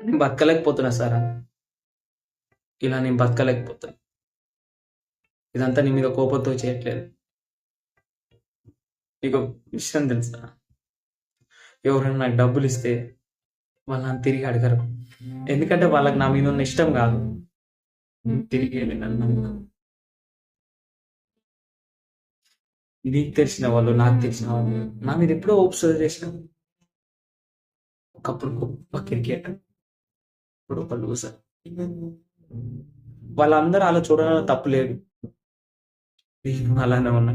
నేను బతకలేకపోతున్నా సార్. ఇలా నేను బతకలేకపోతున్నా. ఇదంతా నీ మీద కోపంతో చేయట్లేదు. నీకు విషయం తెలుసా? ఎవరైనా నాకు డబ్బులు ఇస్తే వాళ్ళు నన్ను తిరిగి అడగరు. ఎందుకంటే వాళ్ళకి నా మీద ఉన్న ఇష్టం కాదు. తిరిగి నన్ను నీకు తెలిసిన వాళ్ళు, నాకు తెలిసిన వాళ్ళు నా మీద ఎప్పుడో హోప్స్ వదిలేసిన. ఒకప్పుడు గొప్ప క్రికెటర్, ఇప్పుడు ఒక లూజర్. వాళ్ళందరూ అలా చూడడం తప్పు లేదు. నేను అలానే ఉన్నా.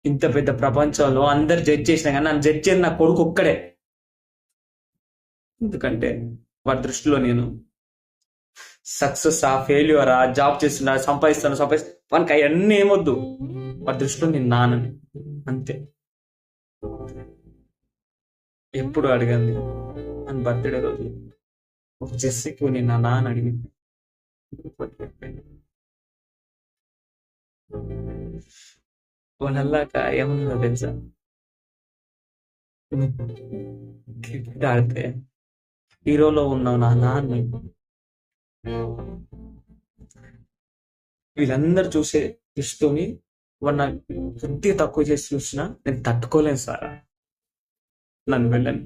ఇంత పెద్ద ప్రపంచంలో అందరు జడ్జ్ చేసినా కానీ నన్ను జడ్జ్ చేయని నా కొడుకు ఒక్కడే. ఎందుకంటే వాడి దృష్టిలో నేను సక్సెస్ ఫెయిల్యూరా, జాబ్ చేస్తున్నా, సంపాదిస్తాను వానికి అవన్నీ ఏమొద్దు. వాడి దృష్టిలో నేను నాన్నని అంతే. ఎప్పుడు అడిగింది అని బర్త్డే రోజు ఒక జెస్సీకి నేను నా నాన్న అడిగింది. వాళ్ళక ఏమన్నా తెలుసా? క్రికెట్ ఆడితే హీరోలో ఉన్నావు నా నాన్న. వీళ్ళందరూ చూసే దృష్టితోని వాడు నాకు కొద్దిగా తక్కువ చేసి చూసినా నేను తట్టుకోలేను సారా. నన్ను వెళ్ళను.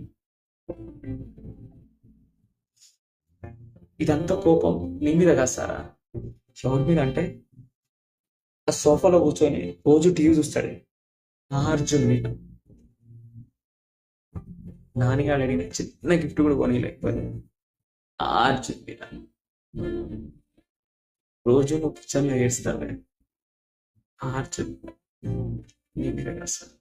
ఇదంతా కోపం నీ మీద కాదు సారా. ఎవరి మీద అంటే ఆ సోఫాలో కూర్చొని రోజు టీవీ చూస్తాడు అర్జున్ మీద. నాన్నగాడు అడిగిన చిన్న గిఫ్ట్ కూడా కొనిలేకపోయింది అర్జున్ మీద. రోజు నువ్వు కిచెన్లో ఏడుస్తావే అర్జున్ నీ మీద కాదు సార్.